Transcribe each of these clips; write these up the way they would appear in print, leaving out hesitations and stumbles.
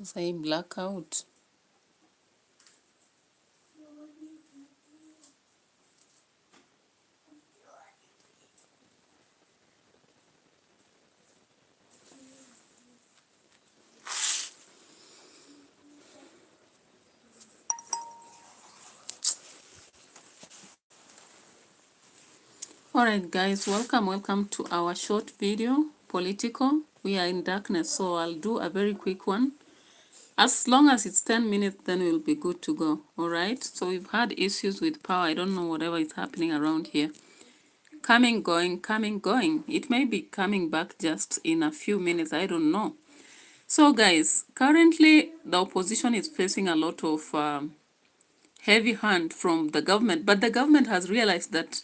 Sasa hii blackout. Alright guys, welcome to our short video, political. We are in darkness, so I'll do a very quick one. As long as it's 10 minutes, then we'll be good to go. Alright, so we've had issues with power. I don't know whatever is happening around here. Coming, going, coming, going. It may be coming back just in a few minutes, I don't know. So guys, currently the opposition is facing a lot of heavy hand from the government, but the government has realized that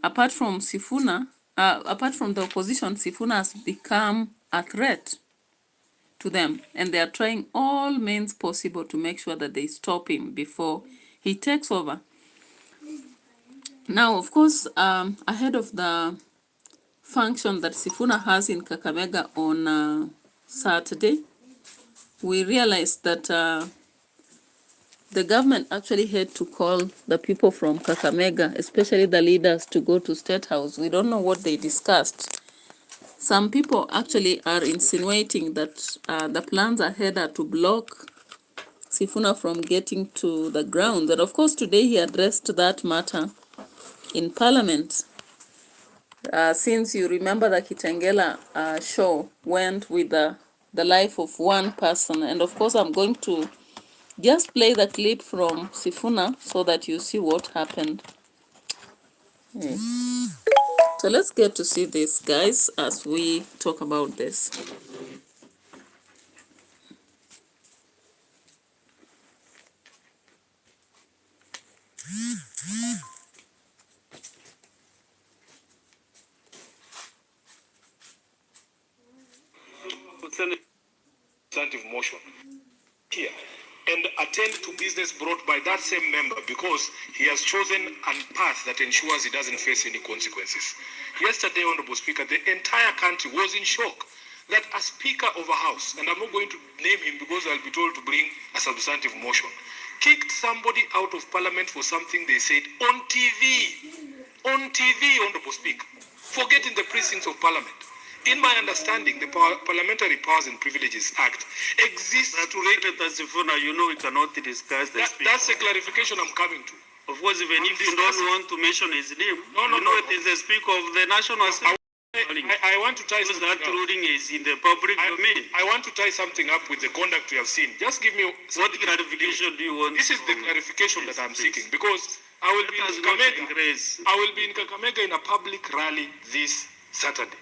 apart from SIFUNA, apart from the opposition, SIFUNA has become a threat to them, and they are trying all means possible to make sure that they stop him before he takes over. Now, of course, ahead of the function that SIFUNA has in Kakamega on Saturday, we realized that the government actually had to call the people from Kakamega, especially the leaders, to go to State House. We don't know what they discussed. Some people actually are insinuating that the plans ahead are to block SIFUNA from getting to the ground. And of course, today he addressed that matter in Parliament. Since you remember the Kitengela show went with the life of one person. And of course, I'm going to just play the clip from SIFUNA so that you see what happened. Yeah. So let's get to see this, guys, as we talk about this. Substantive motion here and attend to business brought by that same member because he has chosen a path that ensures he doesn't face any consequences. Yesterday, Honorable Speaker, the entire country was in shock that a Speaker of a House, and I'm not going to name him because I'll be told to bring a substantive motion, kicked somebody out of Parliament for something they said on TV. On TV, Honorable Speaker. Forgetting the precincts of Parliament. In my understanding, the Parliamentary Powers and Privileges Act exists to regulate the SIFUNA. You know we cannot discuss the speaker. That's a clarification I'm coming to. Of course, even if you don't want to mention his name, it is the Speaker of the National Assembly. I want to tie something that ruling is in the public domain. I want to tie something up with the conduct we have seen. Just give me what clarification do you want? This is the clarification that I'm seeking because I will be in Kakamega. I will be in Kakamega in a public rally this Saturday.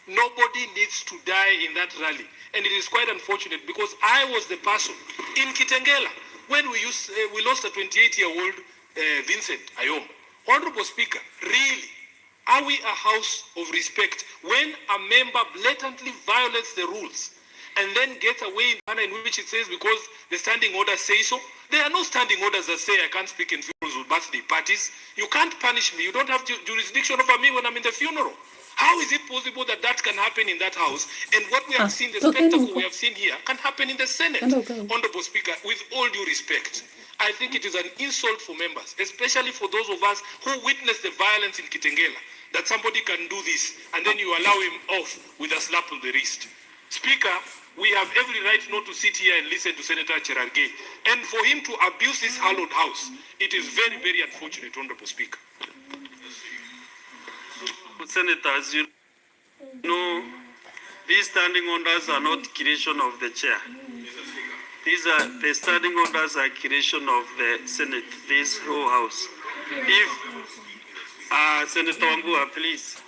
Nobody needs to die in that rally. And it is quite unfortunate because I was the person in Kitengela when we lost a 28-year-old Vincent Ayom. Honorable Speaker, really, are we a house of respect when a member blatantly violates the rules and then gets away in a manner in which it says because the standing orders say so? There are no standing orders that say I can't speak in funerals or birthday parties. You can't punish me. You don't have jurisdiction over me when I'm in the funeral. How is it possible that that can happen in that house? And what we have seen, the spectacle we have seen here, can happen in the Senate? Honorable Speaker, with all due respect, I think it is an insult for members, especially for those of us who witnessed the violence in Kitengela, that somebody can do this and then you allow him off with a slap on the wrist. Speaker, we have every right not to sit here and listen to Senator Cherargei. And for him to abuse this hallowed house, it is very, very unfortunate, Honorable Speaker. Senators, you know, these standing orders are not creation of the chair. The standing orders are creation of the Senate, this whole house. If Senator Wambua, please,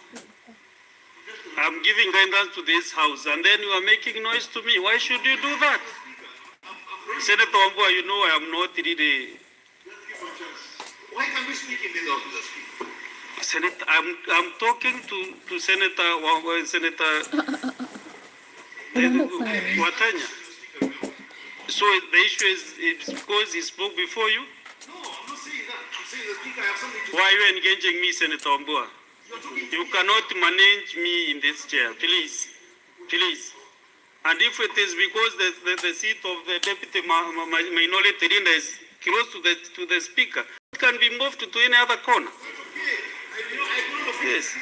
I'm giving guidance to this house, and then you are making noise to me. Why should you do that? Senator Wambua, you know I am not really. Why can't we speak in this office? Senator, I'm talking to Senator Watanya. So the issue is because he spoke before you? No, I'm not saying that. I'm saying the speaker, I have something to Why are you engaging me, Senator Wambua? You cannot manage me in this chair, please. Please. And if it is because the seat of the deputy minority leader is close to the speaker, it can be moved to any other corner. Yes.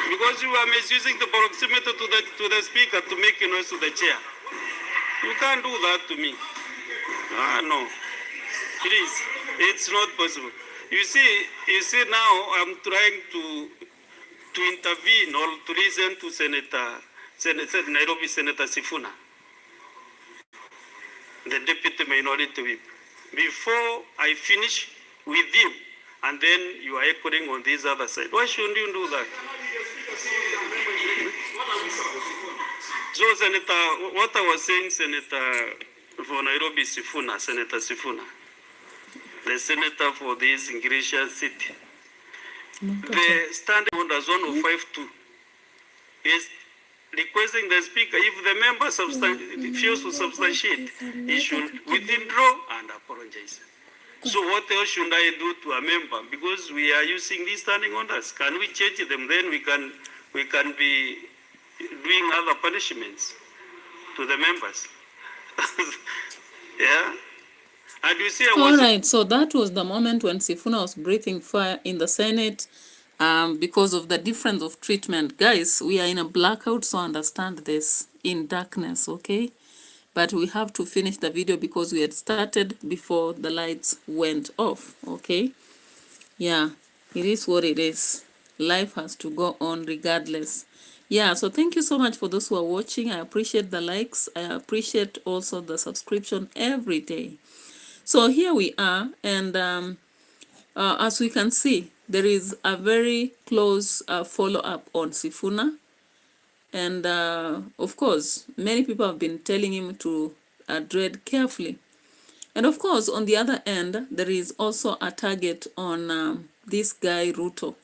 Because you are misusing the proximity to the speaker to make a noise to the chair. You can't do that to me. No. Please. It's not possible. You see now I'm trying to intervene or to listen to Senator Nairobi Senator SIFUNA, the deputy minority whip. Before I finish with you, and then you are echoing on this other side. Why shouldn't you do that? So, Senator, what I was saying, Senator for Nairobi SIFUNA, Senator SIFUNA, the senator for this Ingrisha city, the standing order zone of 5-2 is requesting the speaker, if the member fails to substantiate, he should withdraw and apologize. So what else should I do to a member? Because we are using these standing orders. Can we change them? Then we can be doing other punishments to the members. Yeah. And you see, all right, so that was the moment when SIFUNA was breathing fire in the Senate because of the difference of treatment. Guys, we are in a blackout, so understand this, in darkness, okay? But we have to finish the video because we had started before the lights went off, okay? Yeah, it is what it is. Life has to go on regardless. Yeah, so thank you so much for those who are watching. I appreciate the likes. I appreciate also the subscription every day. So here we are, and as we can see, there is a very close follow-up on SIFUNA. And of course, many people have been telling him to tread carefully. And of course, on the other end, there is also a target on this guy, Ruto.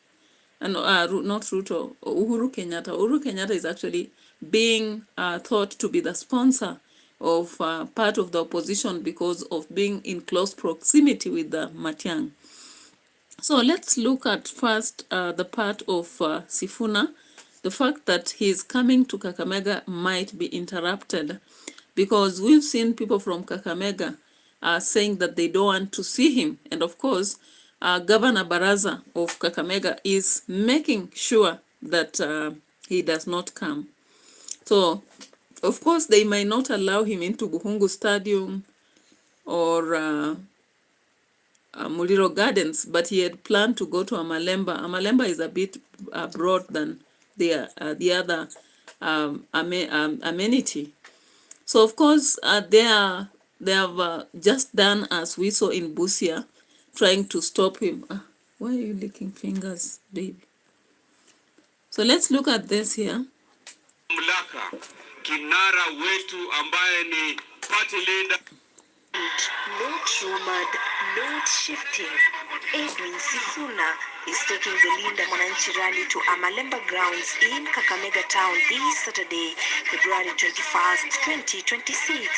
And not Ruto, Uhuru Kenyatta. Uhuru Kenyatta is actually being thought to be the sponsor of part of the opposition because of being in close proximity with the Matiang'i. So let's look at first the part of SIFUNA. The fact that his coming to Kakamega might be interrupted because we've seen people from Kakamega saying that they don't want to see him. And of course, Governor Baraza of Kakamega is making sure that he does not come. So, of course, they might not allow him into Buhungu Stadium or Muliro Gardens, but he had planned to go to Amalemba. Amalemba is a bit broad than the other amenity. So, of course, they have just done as we saw in Busia, trying to stop him. Why are you licking fingers, baby? So let's look at this here. Mlaka kinara wetu ambaye ni party leader. Not rumored, not shifting. Edwin SIFUNA is taking the Linda Mwananchi rally to Amalemba grounds in Kakamega town this Saturday, February 21st, 2026.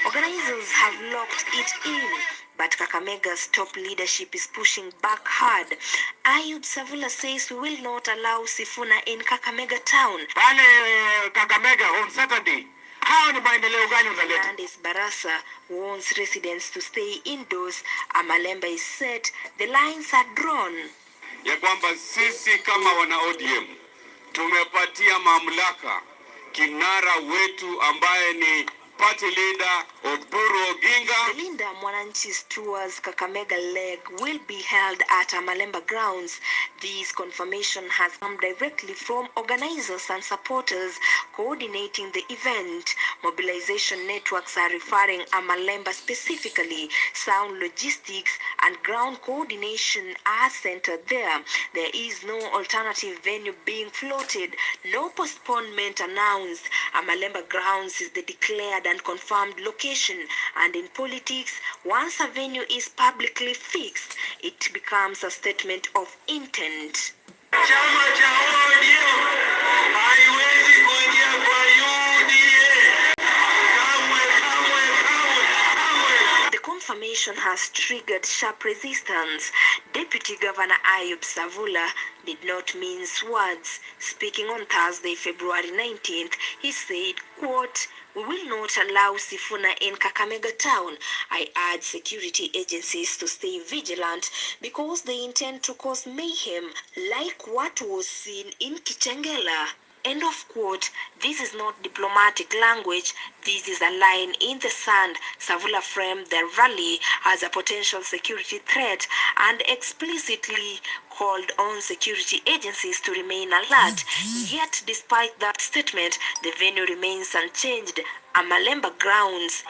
Organizers have locked it in, but Kakamega's top leadership is pushing back hard. Ayub Savula says we will not allow SIFUNA in Kakamega town. Pale Kakamega on Saturday. How ni maendeleo gani unaleta? Candice Barasa warns residents to stay indoors. Amalemba is set, the lines are drawn. Ya kwamba sisi kama wana ODM tumepatia mamlaka kinara wetu ambaye ni party leader Oburu Oginga. The Linda Mwananchi's tours Kakamega leg will be held at Amalemba grounds. This confirmation has come directly from organizers and supporters coordinating the event. Mobilization networks are referring Amalemba specifically. Sound logistics and ground coordination are centered there. There is no alternative venue being floated. No postponement announced. Amalemba grounds is the declared and confirmed location. And in politics, once a venue is publicly fixed, it becomes a statement of intent. Chama cha ODM haiwezi kuingia kwa UDA. The confirmation has triggered sharp resistance. Deputy Governor Ayub Savula did not mince words. Speaking on Thursday, February 19th, he said, quote, "We will not allow Sifuna in Kakamega town. I urge security agencies to stay vigilant because they intend to cause mayhem like what was seen in Kitengela." End of quote. This is not diplomatic language. This is a line in the sand. Savula framed the rally as a potential security threat and explicitly called on security agencies to remain alert. Yet, despite that statement, the venue remains unchanged. Amalemba grounds.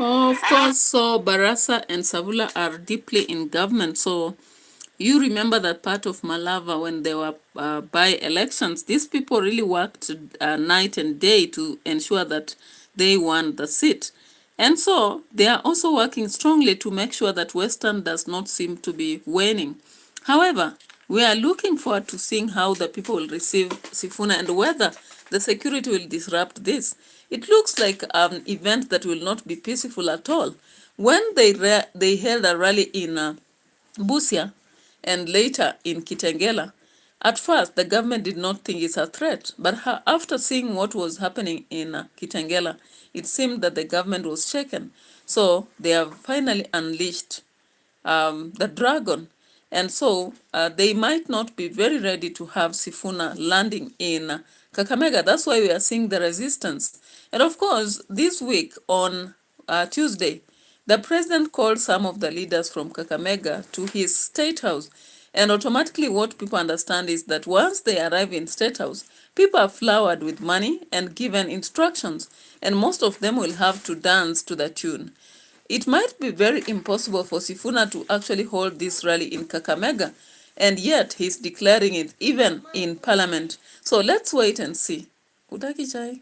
Of course, so Barasa and Savula are deeply in government, so you remember that part of Malava when there were by-elections. These people really worked night and day to ensure that they won the seat. And so they are also working strongly to make sure that Western does not seem to be waning. However, we are looking forward to seeing how the people will receive Sifuna and whether the security will disrupt this. It looks like an event that will not be peaceful at all. When they held a rally in Busia, and later in Kitengela, at first the government did not think it's a threat, but after seeing what was happening in Kitengela, it seemed that the government was shaken. So they have finally unleashed the dragon, and so they might not be very ready to have Sifuna landing in Kakamega. That's why we are seeing the resistance. And of course, this week on Tuesday, the president called some of the leaders from Kakamega to his state house. And automatically what people understand is that once they arrive in state house, people are flowered with money and given instructions. And most of them will have to dance to the tune. It might be very impossible for Sifuna to actually hold this rally in Kakamega. And yet he's declaring it even in parliament. So let's wait and see. Utaki chai?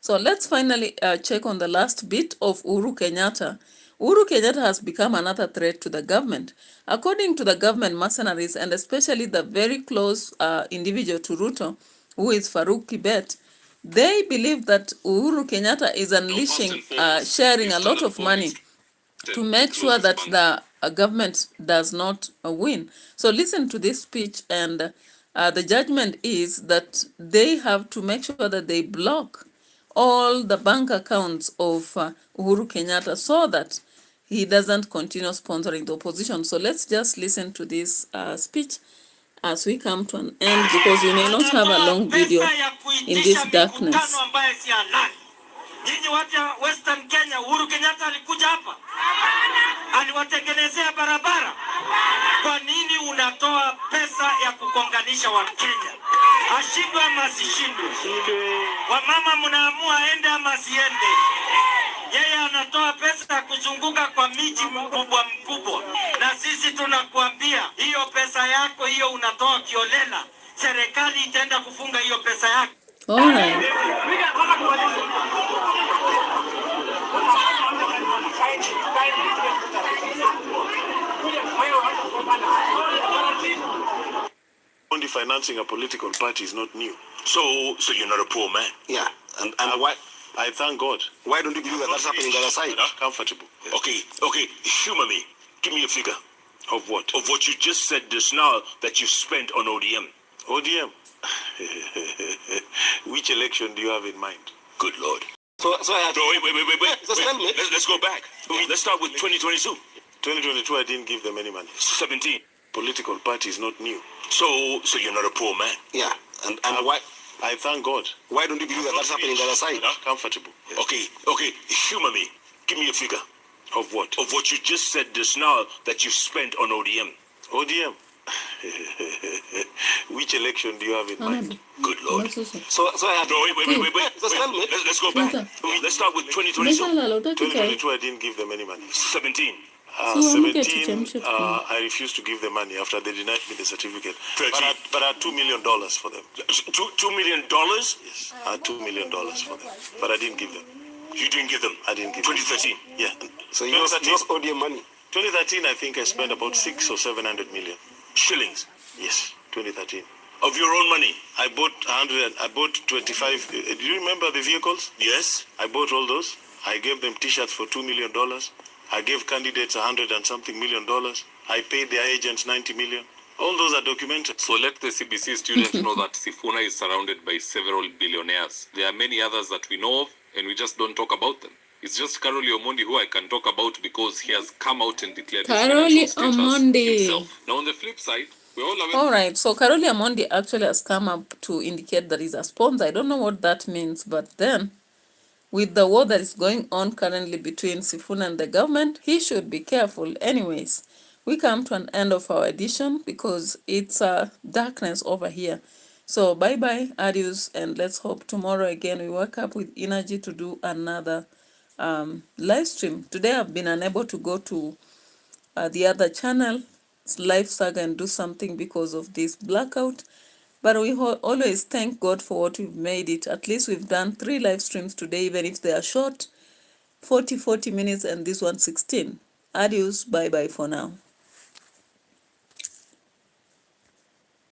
So let's finally check on the last bit of Uhuru Kenyatta. Uhuru Kenyatta has become another threat to the government. According to the government mercenaries, and especially the very close individual to Ruto, who is Farouk Kibet, they believe that Uhuru Kenyatta is unleashing, sharing a lot of money to make sure that the government does not win. So listen to this speech, and the judgment is that they have to make sure that they block all the bank accounts of Uhuru Kenyatta so that he doesn't continue sponsoring the opposition. So let's just listen to this speech as we come to an end, because we may not have a long video in this darkness. Nyinyi watu ya Western Kenya, Uhuru Kenyatta alikuja hapa? Aliwatengenezea barabara? Kwa nini unatoa pesa ya kukonganisha Wakenya? Ashindwe ama asishindwe? Wamama mnaamua aende ama asiende? Yeye anatoa pesa ya kuzunguka kwa miji mkubwa mkubwa. Na sisi tunakuambia, hiyo pesa yako hiyo unatoa kiolela. Serikali itaenda kufunga hiyo pesa yako. All right. Only financing a political party is not new. So you're not a poor man? Yeah, and why? I thank God. Why don't you believe that that's happening on the other side? Comfortable. Yes. Okay, humor me. Give me a figure. Of what? Of what you just said just now that you spent on ODM. ODM? Which election do you have in mind? Good Lord. So I have... No, wait. Just tell me. Let's go back. Let's start with 2022. 2022, I didn't give them any money. 17. Political party is not new. So you're not a poor man? Yeah, and why? I thank God. Why don't you believe that that's happening on the other side? Comfortable. Yes. Okay, humor me. Give me a figure. Of what? Of what you just said just now that you spent on ODM. ODM? Which election do you have in mind? Good Lord. So I have... No, wait. Just tell me. Let's go back. Let's start with 2022. 2022, I didn't give them any money. 17. So I'm getting 17, I refused to give the money after they denied me the certificate. 13. But I had $2 million for them. $2 million? Yes, I had $2 million for them, but I didn't give them. You didn't give them? I didn't give them. 2013? Yeah. So you lost ODM money. 2013, I think I spent about 600 or 700 million. Shillings? Yes, 2013. Of your own money? I bought 100. I bought 25. Do you remember the vehicles? Yes. I bought all those. I gave them T-shirts for $2 million. I gave candidates $100 and something million. I paid their agents $90 million. All those are documented. So let the CBC students know that SIFUNA is surrounded by several billionaires. There are many others that we know of, and we just don't talk about them. It's just Karoli Omondi who I can talk about because he has come out and declared his Karoli financial status Omondi himself. Now on the flip side, we're all aware. All right, so Karoli Omondi actually has come up to indicate that he's a sponsor. I don't know what that means, but then with the war that is going on currently between SIFUNA and the government, he should be careful. Anyways, we come to an end of our edition because it's darkness over here. So bye-bye, adios, and let's hope tomorrow again we wake up with energy to do another live stream. Today I've been unable to go to the other channel, Live Saga, and do something because of this blackout. But we always thank God for what we've made it. At least we've done 3 live streams today, even if they are short, 40 minutes, and this one 16. Adios, bye-bye for now.